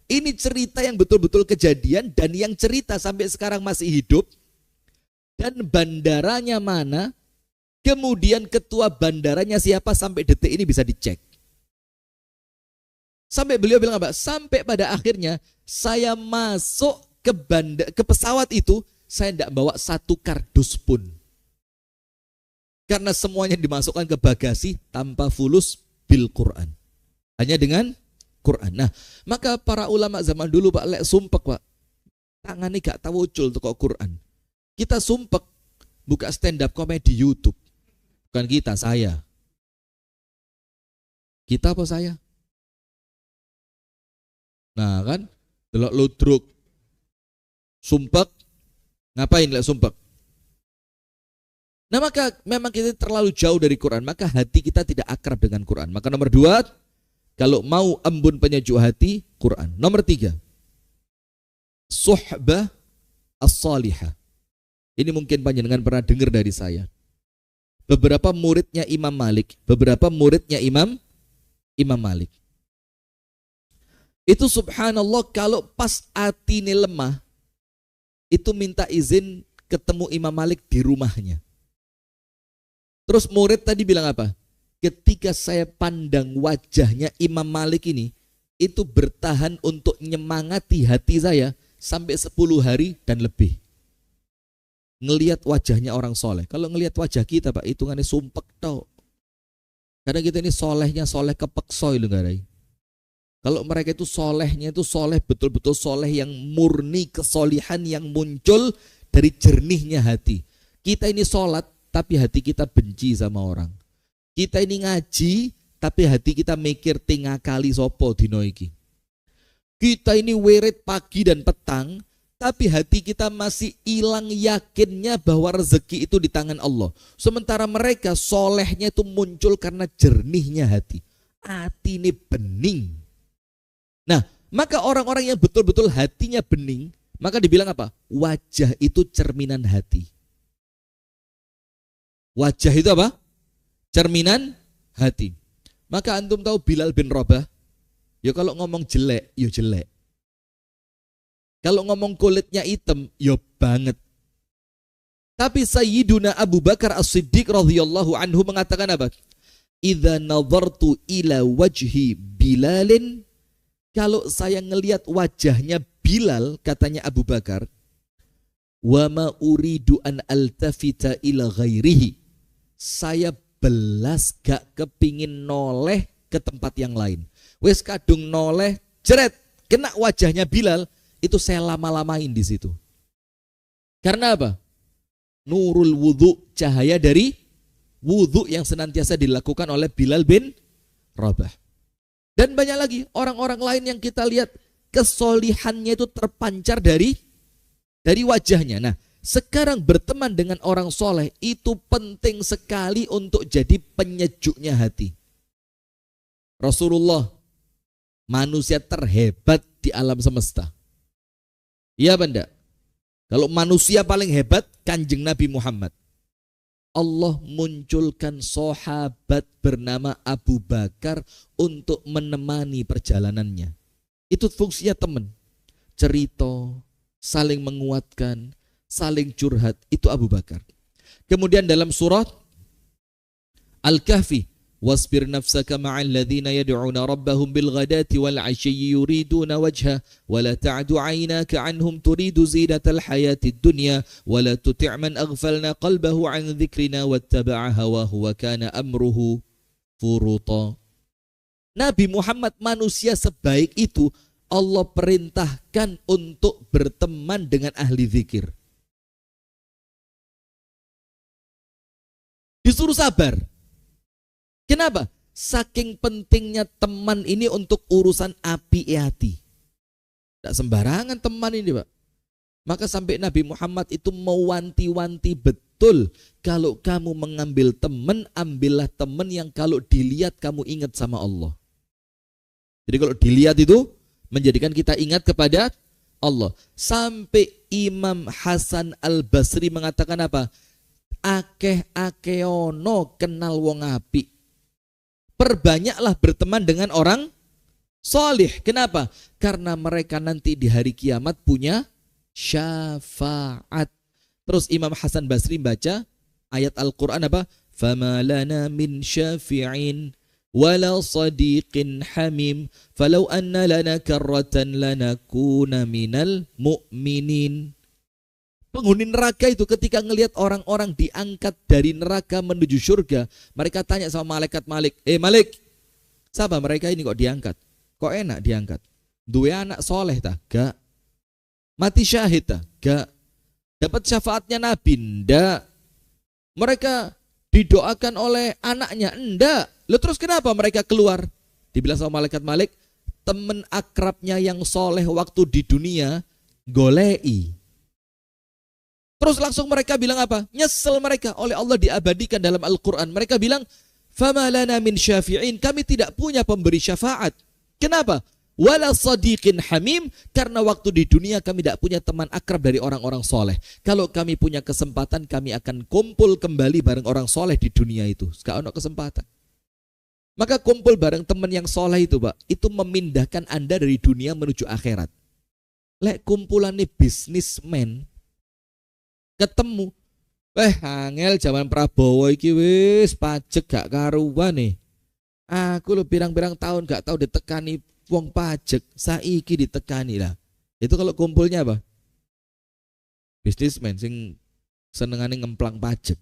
Ini cerita yang betul-betul kejadian, dan yang cerita sampai sekarang masih hidup, dan bandaranya mana, kemudian ketua bandaranya siapa, sampai detik ini bisa dicek. Sampai beliau bilang apa? Sampai pada akhirnya saya masuk ke pesawat itu, saya tidak bawa satu kardus pun. Karena semuanya dimasukkan ke bagasi tanpa fulus bil Quran. Hanya dengan Quran. Nah, maka para ulama zaman dulu, Pak, lek sumpek, Pak, tangannya gak tawucul tuh kok Quran. Kita sumpek buka stand up comedy YouTube. Bukan kita, saya. Kita apa saya? Nah kan, delok ludruk, sumpek, ngapain lek sumpek? Nah maka memang kita terlalu jauh dari Quran, maka hati kita tidak akrab dengan Quran. Maka nomor 2, kalau mau embun penyejuk hati, Quran. Nomor 3, suhbah as-salihah. Ini mungkin panjenengan pernah dengar dari saya. Beberapa muridnya Imam Malik, Imam Malik. Itu subhanallah, kalau pas hati ini lemah, itu minta izin ketemu Imam Malik di rumahnya. Terus murid tadi bilang apa? Ketika saya pandang wajahnya Imam Malik ini, itu bertahan untuk nyemangati hati saya sampai 10 hari dan lebih. Ngelihat wajahnya orang soleh. Kalau ngelihat wajah kita, Pak, hitungannya sumpek tau. Karena kita ini solehnya soleh kepeksoy loh, garai. Kalau mereka itu solehnya itu soleh betul-betul soleh yang murni, kesolihan yang muncul dari jernihnya hati. Kita ini sholat tapi hati kita benci sama orang. Kita ini ngaji tapi hati kita mikir tinggal kali sopo dino iki. Kita ini wirid pagi dan petang tapi hati kita masih hilang yakinnya bahwa rezeki itu di tangan Allah. Sementara mereka solehnya itu muncul karena jernihnya hati. Hati ini bening. Nah, maka orang-orang yang betul-betul hatinya bening, maka dibilang apa? Wajah itu cerminan hati. Wajah itu apa? Cerminan hati. Maka antum tahu Bilal bin Rabah? Ya kalau ngomong jelek, ya jelek. Kalau ngomong kulitnya hitam, ya banget. Tapi Sayyiduna Abu Bakar As-Siddiq radhiyallahu anhu mengatakan apa? Idza nadhartu ila wajhi Bilalin, kalau saya ngelihat wajahnya Bilal, katanya Abu Bakar, wa ma uridu an altafita ila ghairihi, saya belas gak kepingin noleh ke tempat yang lain. Wes kadung noleh, jeret, kena wajahnya Bilal, itu saya lama-lamain di situ. Karena apa? Nurul wudhu, cahaya dari wudhu yang senantiasa dilakukan oleh Bilal bin Rabah. Dan banyak lagi orang-orang lain yang kita lihat kesolihannya itu terpancar dari wajahnya. Nah, sekarang berteman dengan orang soleh itu penting sekali untuk jadi penyejuknya hati. Rasulullah manusia terhebat di alam semesta. Iya benda. Kalau manusia paling hebat Kanjeng Nabi Muhammad. Allah munculkan sahabat bernama Abu Bakar untuk menemani perjalanannya. Itu fungsinya teman. Cerita, saling menguatkan, saling curhat, itu Abu Bakar. Kemudian dalam surat Al-Kahfi, wasbir nafsaka ma'al ladzina yad'una rabbahum bil ghadati wal 'ashyi yuriduna wajha wa la ta'du 'aynaka 'anhum turidu zinatal hayatid dunya wa la tuti' man aghfalna qalbahu 'an dzikrina wattaba'a hawahu wa kana amruhu furuta. Nabi Muhammad manusia sebaik itu Allah perintahkan untuk berteman dengan ahli zikir. Disuruh sabar. Kenapa? Saking pentingnya teman ini untuk urusan api hati. Tidak sembarangan teman ini, Pak. Maka sampai Nabi Muhammad itu mewanti-wanti betul, kalau kamu mengambil teman, ambillah teman yang kalau dilihat kamu ingat sama Allah. Jadi kalau dilihat itu menjadikan kita ingat kepada Allah. Sampai Imam Hasan Al-Basri mengatakan apa? Akeh-akeono kenal wong apik. Perbanyaklah berteman dengan orang solih. Kenapa? Karena mereka nanti di hari kiamat punya syafaat. Terus Imam Hasan Basri baca ayat Al-Quran apa? فَمَا لَنَا مِنْ شَافِعٍ وَلَا صَدِيقٍ حَمِيمٍ فَلَوْ أَنَّ لَنَا كَرَّةً لَنَكُونَ مِنَ الْمُؤْمِنِينَ. Penghuni neraka itu ketika ngelihat orang-orang diangkat dari neraka menuju surga, mereka tanya sama malaikat Malik, Malik, siapa mereka ini kok diangkat? Kok enak diangkat? Dua anak soleh tak? Gak. Mati syahid tak? Gak. Dapat syafaatnya Nabi? Ndak. Mereka didoakan oleh anaknya? Ndak. Lalu terus kenapa mereka keluar? Dibilang sama malaikat Malik, teman akrabnya yang soleh waktu di dunia golei. Terus langsung mereka bilang apa? Nyesel mereka oleh Allah diabadikan dalam Al-Quran. Mereka bilang, فَمَا لَنَا مِنْ شَافِعِينَ, kami tidak punya pemberi syafaat. Kenapa? وَلَا صَدِيقٍ حَمِيمٍ, karena waktu di dunia kami tidak punya teman akrab dari orang-orang soleh. Kalau kami punya kesempatan, kami akan kumpul kembali bareng orang soleh di dunia itu. Gak ada kesempatan. Maka kumpul bareng teman yang soleh itu, Pak, itu memindahkan Anda dari dunia menuju akhirat. Lek kumpulan nih bisnismen, ketemu, angel zaman Prabowo iki wis pajak gak karuan nih. Aku lo pirang-pirang tahun gak tahu ditekani wong pajak, saiki ditekani lah. Itu kalau kumpulnya apa? Bisnismen sing senengane ngemplang pajak.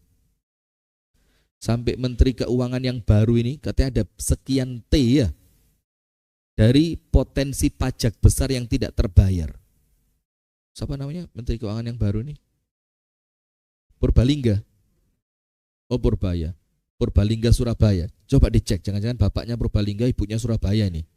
Sampai Menteri Keuangan yang baru ini katanya ada sekian T ya dari potensi pajak besar yang tidak terbayar. Siapa namanya Menteri Keuangan yang baru ini? Purbalingga. Oh Purbaya. Purbalingga Surabaya. Coba dicek, jangan-jangan bapaknya Purbalingga, ibunya Surabaya nih.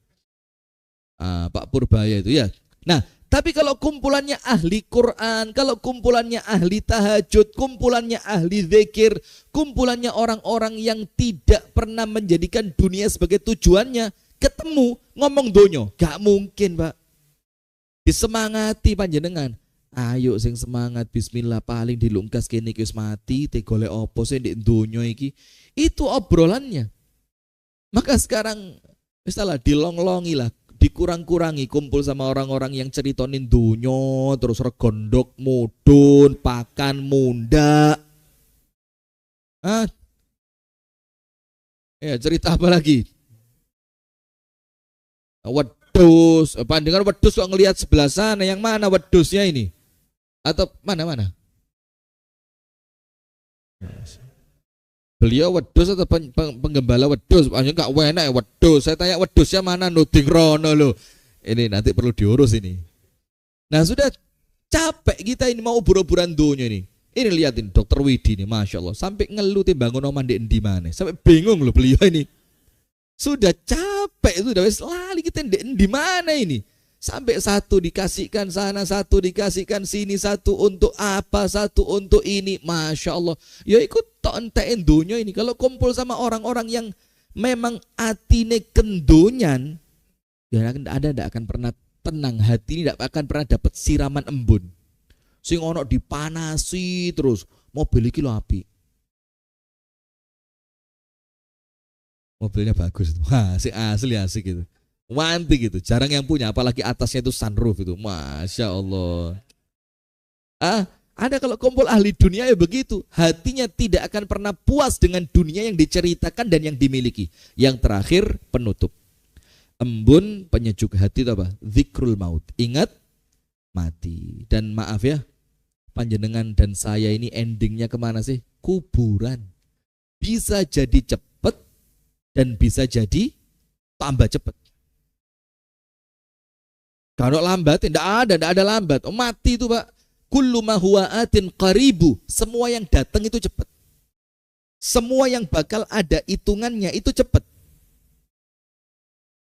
Pak Purbaya itu ya. Nah, tapi kalau kumpulannya ahli Quran, kalau kumpulannya ahli tahajud, kumpulannya ahli zikir, kumpulannya orang-orang yang tidak pernah menjadikan dunia sebagai tujuannya, ketemu ngomong donyo, gak mungkin, Pak. Disemangati panjenengan. Ayo sing semangat, bismillah, paling dilungkas kene iki wis mati, te golek opo sing ndek donya iki. Itu obrolannya. Maka sekarang wis salah dilonglongi lah dikurang-kurangi kumpul sama orang-orang yang ceritonin dunyo, terus regondok mudun, pakan munda. Ah, ya cerita apa lagi? Wedus, pandangan wedus kok ngelihat sebelah sana, yang mana wedusnya ini? Atau mana-mana? Beliau wedus atau penggembala wedus? Hanya nggak enak ya wedus. Saya tanya wedusnya mana, nuding rono loh. Ini nanti perlu diurus ini. Nah sudah capek kita ini mau ubur-uburan dunia ini. Ini lihatin Dokter Widi nih, Masya Allah. Sampai ngeluh bangun omah di mana. Sampai bingung loh beliau ini. Sudah capek, sudah wis lali kita di mana ini. Sampai satu dikasihkan sana, satu dikasihkan sini, satu untuk apa, satu untuk ini. Masya Allah. Ya ikut tok entein dunia ini. Kalau kumpul sama orang-orang yang memang atine kendonyan, ya ada tidak akan pernah tenang, hati ini tidak akan pernah dapat siraman embun. Sing ono dipanasi terus, mobil iki lho api. Mobilnya bagus, wah asli asik gitu. Wanti gitu, jarang yang punya, apalagi atasnya itu sunroof itu, Masya Allah. Ada kalau kumpul ahli dunia ya begitu, hatinya tidak akan pernah puas dengan dunia yang diceritakan dan yang dimiliki. Yang terakhir penutup, embun penyejuk hati itu apa? Zikrul maut, ingat mati. Dan maaf ya, panjenengan dan saya ini endingnya kemana sih? Kuburan. Bisa jadi cepet dan bisa jadi tambah cepet. Kalau lambat, tidak ada lambat. Oh, mati itu Pak. Kullu ma huwa atin qaribu. Semua yang datang itu cepat. Semua yang bakal ada hitungannya itu cepat.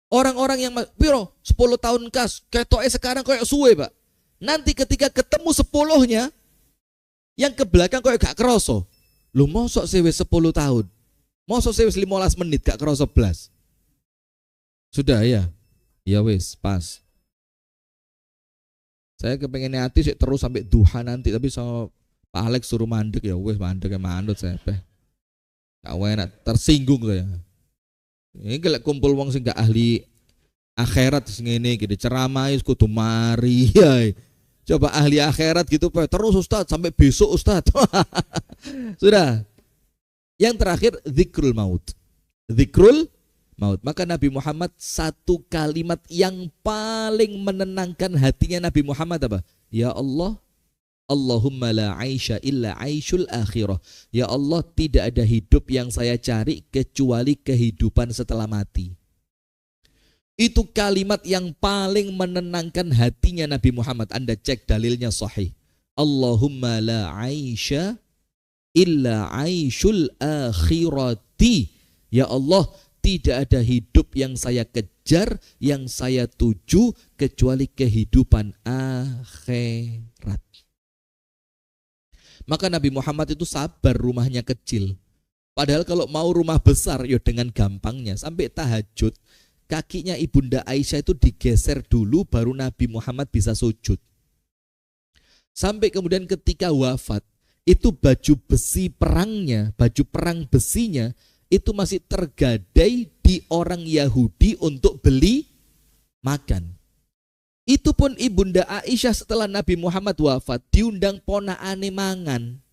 Orang-orang yang piro 10 tahun kas, ketoke sekarang kayak suwe Pak. Nanti ketika ketemu 10-nya, yang ke belakang kayak gak keroso. Lu mosok sewe 10 tahun. Mosok sewe 15 menit gak keroso blas. Sudah ya. Ya wis, pas. Saya kepengen hati sih terus sampai duha nanti, tapi sama Pak Alex suruh mandek ya wes mandek ya mandut saya peh. Gak enak, tersinggung saya. Ini kalau kumpul wong sing gak ahli akhirat ngene gitu ceramah wis kudu mari ya. Coba ahli akhirat gitu Pak, terus Ustaz sampai besok Ustaz. Sudah. Yang terakhir zikrul maut. Zikrul maut. Maka Nabi Muhammad satu kalimat yang paling menenangkan hatinya Nabi Muhammad apa? Ya Allah, Allahumma la aisha illa aishul akhirah. Ya Allah, tidak ada hidup yang saya cari kecuali kehidupan setelah mati. Itu kalimat yang paling menenangkan hatinya Nabi Muhammad. Anda cek dalilnya sahih. Allahumma la aisha illa aishul akhirati. Ya Allah, tidak ada hidup yang saya kejar, yang saya tuju kecuali kehidupan akhirat. Maka Nabi Muhammad itu sabar rumahnya kecil. Padahal kalau mau rumah besar ya dengan gampangnya. Sampai tahajud kakinya Ibunda Aisyah itu digeser dulu baru Nabi Muhammad bisa sujud. Sampai kemudian ketika wafat itu baju besi perangnya, baju perang besinya itu masih tergadai di orang Yahudi untuk beli makan. Itu pun Ibunda Aisyah setelah Nabi Muhammad wafat diundang ponakane mangan.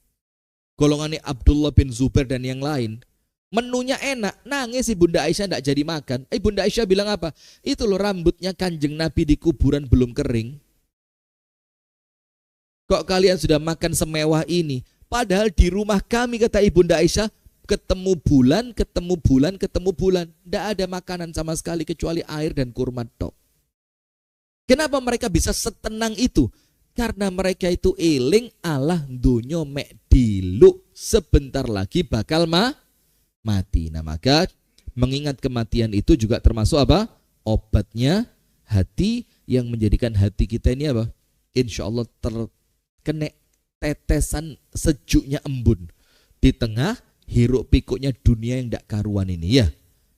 Golongannya Abdullah bin Zubair dan yang lain. Menunya enak, nangis Ibunda Aisyah tidak jadi makan. Ibunda Aisyah bilang apa? Itu loh rambutnya Kanjeng Nabi di kuburan belum kering. Kok kalian sudah makan semewah ini? Padahal di rumah kami, kata Ibunda Aisyah, ketemu bulan. Tidak ada makanan sama sekali kecuali air dan kurma tok. Kenapa mereka bisa setenang itu? Karena mereka itu eling Allah dunyo mek diluk sebentar lagi bakal mati. Nah maka mengingat kematian itu juga termasuk apa? Obatnya hati yang menjadikan hati kita ini apa? Insya Allah terkena tetesan sejuknya embun di tengah hiruk pikuknya dunia yang ndak karuan ini ya.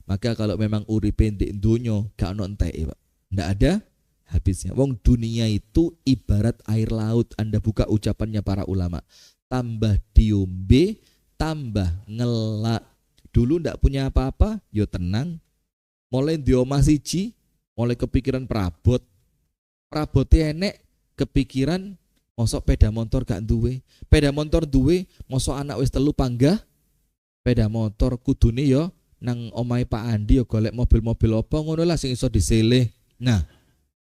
Maka kalau memang uripe ndek dunyo gak ono enteke, Pak. Ndak ada habisnya. Wong dunia itu ibarat air laut. Anda buka ucapannya para ulama. Tambah diombe, tambah ngelak. Dulu ndak punya apa-apa, yo tenang. Mulai di omah siji, Mulai kepikiran perabot. Perabote enek kepikiran mosok peda motor gak duwe. Peda motor duwe mosok anak wis 3 panggah. Peda motor kudune yo nang omahe Pak Andi yo golek mobil-mobil apa ngono lah sing iso diseleh. Nah,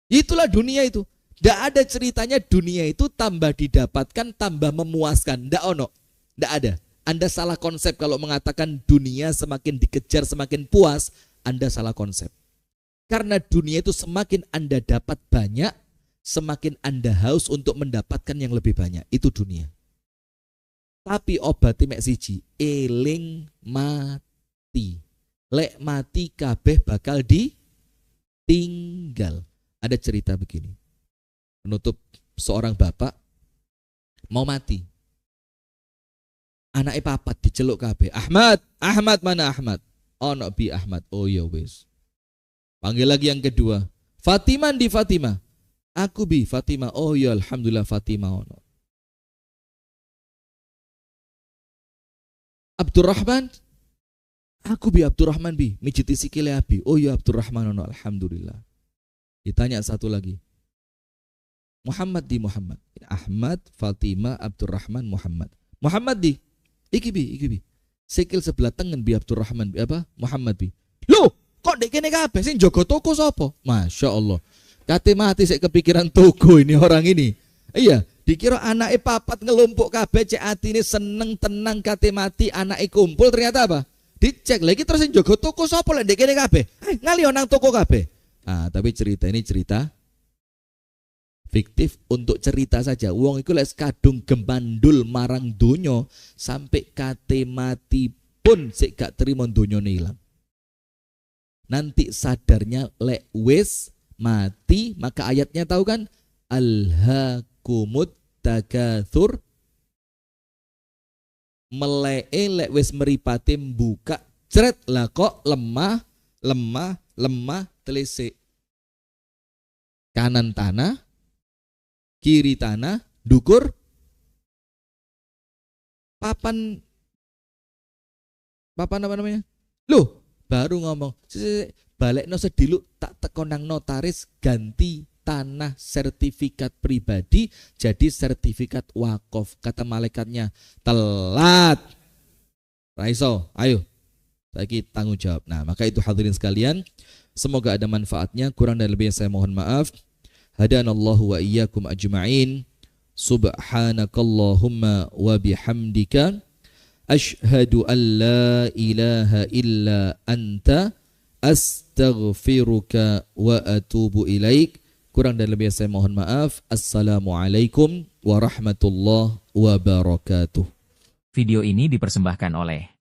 itulah dunia itu. Ndak ada ceritanya dunia itu tambah didapatkan tambah memuaskan. Ndak ono. Ndak ada. Anda salah konsep kalau mengatakan dunia semakin dikejar semakin puas, Anda salah konsep. Karena dunia itu semakin Anda dapat banyak, semakin Anda haus untuk mendapatkan yang lebih banyak. Itu dunia. Tapi obatnya mek siji, eling mati. Lek mati kabeh bakal ditinggal. Ada cerita begini. Menutup seorang bapak mau mati. Anaknya papat diceluk kabeh. Ahmad, Ahmad mana Ahmad? Ono bi Ahmad. Oh ya wis. Panggil lagi yang kedua. Fatimah di Fatimah. Aku bi Fatimah. Oh ya alhamdulillah Fatimah ono. Abdurrahman. Aku bi Abdurrahman bi. Mijiti sikile abi. Oh ya Abdurrahman ono alhamdulillah. Ditanya satu lagi. Muhammad di Muhammad. Ahmad, Fatimah, Abdurrahman, Muhammad. Muhammad di. Iki bi. Sikil sebelah tengen bi Abdurrahman bi apa? Muhammad bi. Loh, kok dek kene kabeh sing jaga toko sapa? Masya Allah. Kate mati sik kepikiran toko ini orang ini. Iya, dikira anake papat ngelumpuk kabeh cek atine seneng tenang kate mati anake kumpul ternyata apa? Dicek lagi terus sing jaga toko sapa lek dek kene kabeh? Ngali nang toko kabeh. Ah, tapi cerita ini cerita fiktif untuk cerita saja. Wong iku lek kadung gemandul marang donya sampai kate mati pun sik gak trimo donyane ilang. Nanti sadarnya lek wis mati, maka ayatnya tahu kan? Alhaakumut takatsur. Melee lek wis meripate buka cret lah kok lemah telisik. Kanan tanah, kiri tanah, dukur papan apa namanya? Loh, baru ngomong balekno sediluk tak teko nang notaris ganti tanah sertifikat pribadi jadi sertifikat wakaf. Kata malaikatnya telat. Raiso, ayo saiki tanggung jawab. Nah, maka itu hadirin sekalian, semoga ada manfaatnya. Kurang dan lebihnya saya mohon maaf. Hadanallahu wa iyyakum ajma'in. Subhanakallahumma wa bihamdika asyhadu an la ilaha illa anta astaghfiruka wa atubu ilaik. Kurang dan lebih saya mohon maaf. Assalamualaikum warahmatullahi wabarakatuh. Video ini dipersembahkan oleh